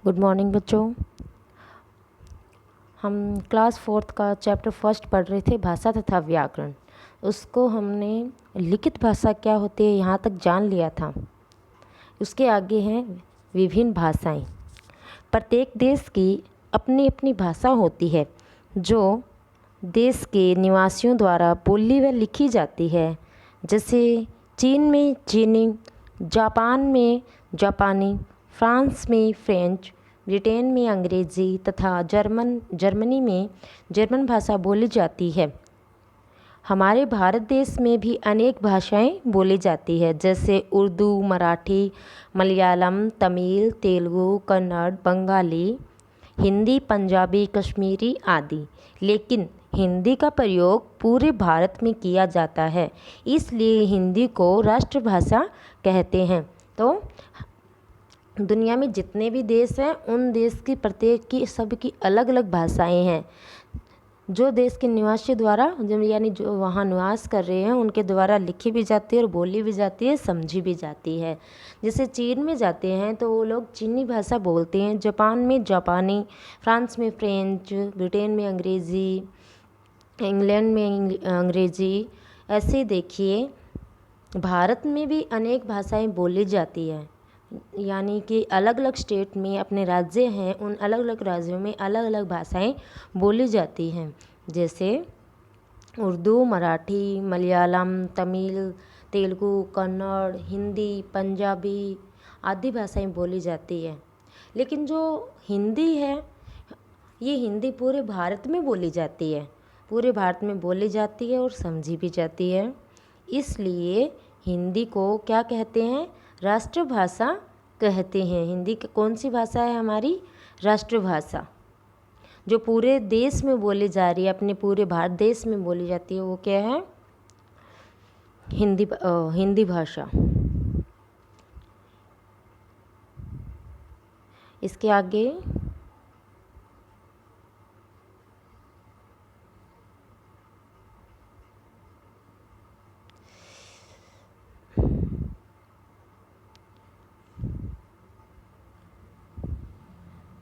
Good morning बच्चों। हम class fourth का चैप्टर फर्स्ट पढ़ रहे थे, भाषा तथा व्याकरण। उसको हमने लिखित भाषा क्या होती है यहाँ तक जान लिया था। उसके आगे हैं विभिन्न भाषाएं। प्रत्येक देश की अपनी अपनी भाषा होती है जो देश के निवासियों द्वारा बोली व लिखी जाती है। जैसे चीन में चीनी, जापान में जापानी, फ्रांस में फ्रेंच, ब्रिटेन में अंग्रेज़ी तथा जर्मनी में जर्मन भाषा बोली जाती है। हमारे भारत देश में भी अनेक भाषाएं बोली जाती है, जैसे उर्दू, मराठी, मलयालम, तमिल, तेलुगु, कन्नड़, बंगाली, हिंदी, पंजाबी, कश्मीरी आदि। लेकिन हिंदी का प्रयोग पूरे भारत में किया जाता है, इसलिए हिंदी को राष्ट्रभाषा कहते हैं। तो दुनिया में जितने भी देश हैं उन देश की प्रत्येक की सबकी अलग अलग भाषाएं हैं जो देश के निवासी द्वारा यानी जो वहाँ निवास कर रहे हैं उनके द्वारा लिखी भी जाती है और बोली भी जाती है, समझी भी जाती है। जैसे चीन में जाते हैं तो वो लोग चीनी भाषा बोलते हैं, जापान में जापानी, फ्रांस में फ्रेंच, ब्रिटेन में अंग्रेज़ी, इंग्लैंड में अंग्रेज़ी। ऐसे देखिए भारत में भी अनेक भाषाएं बोली जाती है, यानी कि अलग अलग स्टेट में अपने राज्य हैं, उन अलग अलग राज्यों में अलग अलग भाषाएं बोली जाती हैं। जैसे उर्दू, मराठी, मलयालम, तमिल, तेलुगु, कन्नड़, हिंदी, पंजाबी आदि भाषाएं बोली जाती है। लेकिन जो हिंदी है ये हिंदी पूरे भारत में बोली जाती है, पूरे भारत में बोली जाती है और समझी भी जाती है। इसलिए हिंदी को क्या कहते हैं? राष्ट्रभाषा कहते हैं। हिंदी कौन सी भाषा है? हमारी राष्ट्रभाषा, जो पूरे देश में बोली जा रही है, अपने पूरे भारत देश में बोली जाती है, वो क्या है? हिंदी भाषा। इसके आगे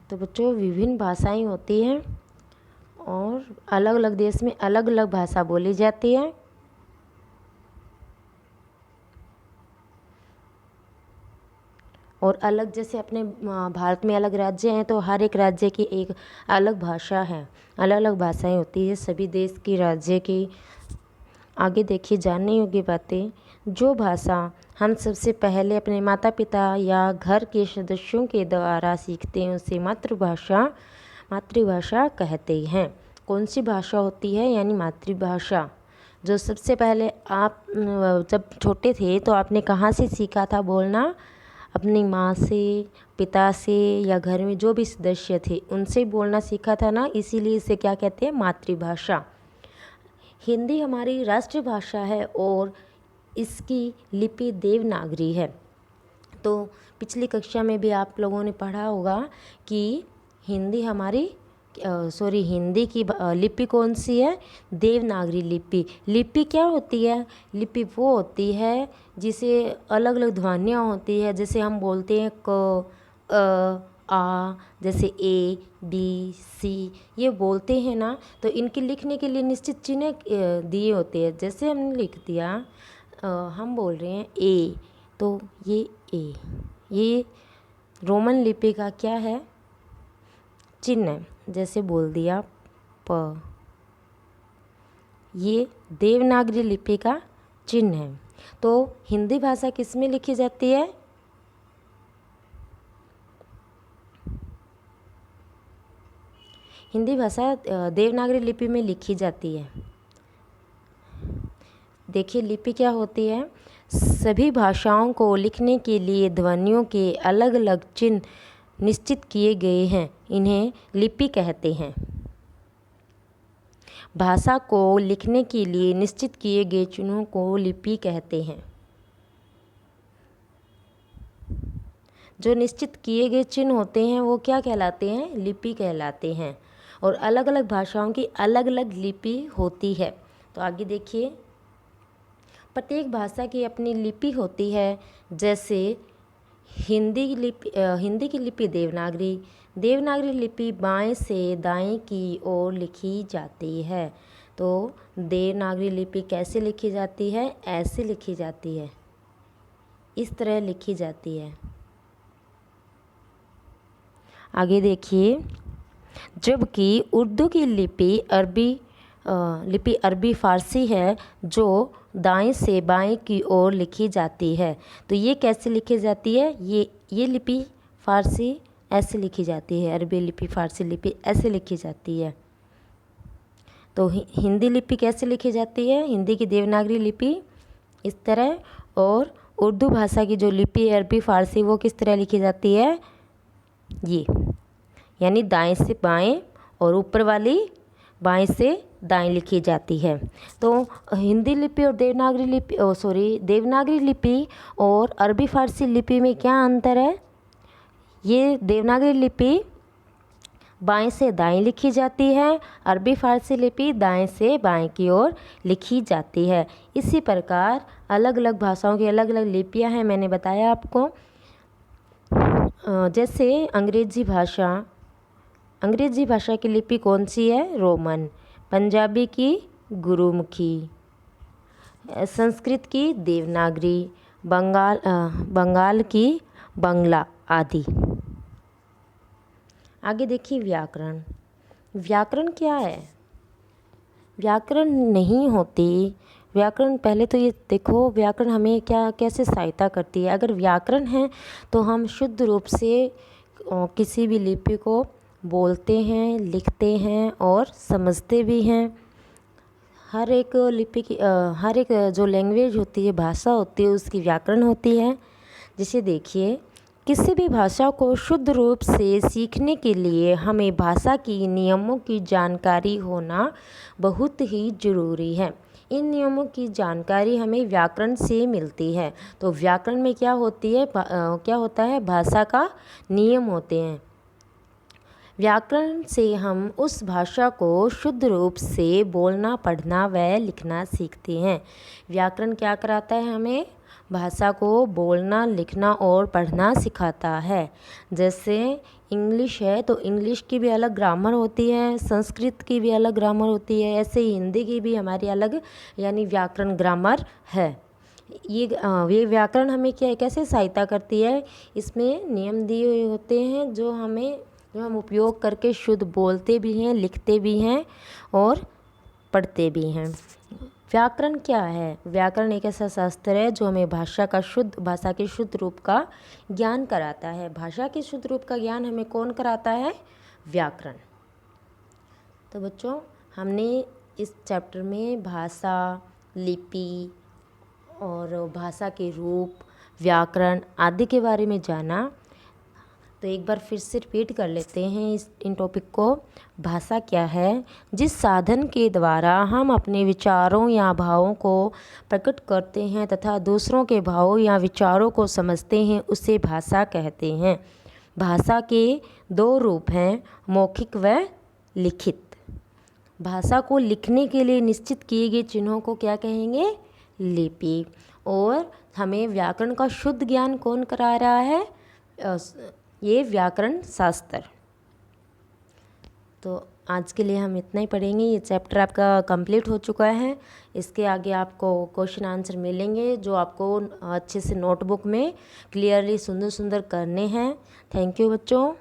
तो बच्चों विभिन्न भाषाएं होती हैं और अलग अलग देश में अलग अलग भाषा बोली जाती है। और अलग जैसे अपने भारत में अलग राज्य हैं तो हर एक राज्य की एक अलग भाषा है, अलग अलग भाषाएं होती है सभी देश की राज्य की। आगे देखिए जानने योग्य बातें। जो भाषा हम सबसे पहले अपने माता पिता या घर के सदस्यों के द्वारा सीखते हैं उसे मातृभाषा कहते हैं। कौन सी भाषा होती है? यानी मातृभाषा। जो सबसे पहले आप जब छोटे थे तो आपने कहाँ से सीखा था बोलना? अपनी माँ से, पिता से, या घर में जो भी सदस्य थे उनसे बोलना सीखा था ना, इसीलिए इसे क्या कहते हैं? मातृभाषा। हिंदी हमारी राष्ट्रभाषा है और इसकी लिपि देवनागरी है। तो पिछली कक्षा में भी आप लोगों ने पढ़ा होगा कि हिंदी की लिपि कौन सी है? देवनागरी लिपि। लिपि क्या होती है? लिपि वो होती है जिसे अलग अलग ध्वनियाँ होती है, जैसे हम बोलते हैं क, आ, जैसे ए, बी, सी, ये बोलते हैं ना, तो इनके लिखने के लिए निश्चित चिन्ह दिए होते हैं। जैसे हमने लिख दिया हम बोल रहे हैं ए, तो ये ए, ये रोमन लिपि का क्या है? चिन्ह है। जैसे बोल दिया प, ये देवनागरी लिपि का चिन्ह है। तो हिंदी भाषा किस में लिखी जाती है? हिंदी भाषा देवनागरी लिपि में लिखी जाती है। देखिए लिपि क्या होती है? सभी भाषाओं को लिखने के लिए ध्वनियों के अलग अलग चिन्ह निश्चित किए गए हैं, इन्हें लिपि कहते हैं। भाषा को लिखने के लिए निश्चित किए गए चिन्हों को लिपि कहते हैं। जो निश्चित किए गए चिन्ह होते हैं वो क्या कहलाते हैं? लिपि कहलाते हैं। और अलग अलग भाषाओं की अलग अलग लिपि होती है। तो आगे देखिए, प्रत्येक भाषा की अपनी लिपि होती है। जैसे हिंदी की लिपि देवनागरी। देवनागरी लिपि बाएं से दाएं की ओर लिखी जाती है। तो देवनागरी लिपि कैसे लिखी जाती है? ऐसे लिखी जाती है, इस तरह लिखी जाती है। आगे देखिए, जबकि उर्दू की लिपि अरबी फ़ारसी है जो दाएं से बाएं की ओर लिखी जाती है। तो ये कैसे लिखी जाती है? ये लिपि फ़ारसी ऐसे लिखी जाती है, अरबी लिपि फ़ारसी लिपि ऐसे लिखी जाती है। तो हिंदी लिपि कैसे लिखी जाती है? हिंदी की देवनागरी लिपि इस तरह, और उर्दू भाषा की जो लिपि है अरबी फ़ारसी, वो किस तरह लिखी जाती है? ये, यानी दाएं से बाएं और ऊपर वाली बाएं से दाएं लिखी जाती है। तो हिंदी लिपि और देवनागरी लिपि और अरबी फ़ारसी लिपि में क्या अंतर है? ये देवनागरी लिपि बाएं से दाएं लिखी जाती है, अरबी फ़ारसी लिपि दाएं से बाएं की ओर लिखी जाती है। इसी प्रकार अलग अलग भाषाओं की अलग अलग लिपियां हैं, मैंने बताया आपको। जैसे अंग्रेज़ी भाषा की लिपि कौन सी है? रोमन। पंजाबी की गुरुमुखी, संस्कृत की देवनागरी, बंगाल की बंगला आदि। आगे देखिए व्याकरण। व्याकरण क्या है? व्याकरण नहीं होती। व्याकरण, पहले तो ये देखो व्याकरण हमें कैसे सहायता करती है। अगर व्याकरण है तो हम शुद्ध रूप से किसी भी लिपि को बोलते हैं, लिखते हैं और समझते भी हैं। हर एक लिपि की हर एक जो लैंग्वेज होती है, भाषा होती है, उसकी व्याकरण होती है। जैसे देखिए, किसी भी भाषा को शुद्ध रूप से सीखने के लिए हमें भाषा की नियमों की जानकारी होना बहुत ही ज़रूरी है। इन नियमों की जानकारी हमें व्याकरण से मिलती है। तो व्याकरण में क्या होता है? भाषा का नियम होते हैं। व्याकरण से हम उस भाषा को शुद्ध रूप से बोलना, पढ़ना व लिखना सीखते हैं। व्याकरण क्या कराता है? हमें भाषा को बोलना, लिखना और पढ़ना सिखाता है। जैसे इंग्लिश है तो इंग्लिश की भी अलग ग्रामर होती है, संस्कृत की भी अलग ग्रामर होती है, ऐसे ही हिंदी की भी हमारी अलग यानी व्याकरण ग्रामर है। ये व्याकरण हमें कैसे सहायता करती है? इसमें नियम दिए हुए होते हैं जो हम उपयोग करके शुद्ध बोलते भी हैं, लिखते भी हैं और पढ़ते भी हैं। व्याकरण क्या है? व्याकरण एक ऐसा शास्त्र है जो हमें भाषा के शुद्ध रूप का ज्ञान कराता है। भाषा के शुद्ध रूप का ज्ञान हमें कौन कराता है? व्याकरण। तो बच्चों, हमने इस चैप्टर में भाषा, लिपि और भाषा के रूप, व्याकरण आदि के बारे में जाना। तो एक बार फिर से रिपीट कर लेते हैं इन टॉपिक को। भाषा क्या है? जिस साधन के द्वारा हम अपने विचारों या भावों को प्रकट करते हैं तथा दूसरों के भावों या विचारों को समझते हैं, उसे भाषा कहते हैं। भाषा के दो रूप हैं, मौखिक व लिखित। भाषा को लिखने के लिए निश्चित किए गए चिन्हों को क्या कहेंगे? लिपि। और हमें व्याकरण का शुद्ध ज्ञान कौन करा रहा है? ये व्याकरण शास्त्र। तो आज के लिए हम इतना ही पढ़ेंगे। ये चैप्टर आपका कंप्लीट हो चुका है। इसके आगे आपको क्वेश्चन आंसर मिलेंगे जो आपको अच्छे से नोटबुक में क्लियरली सुंदर सुंदर करने हैं। थैंक यू बच्चों।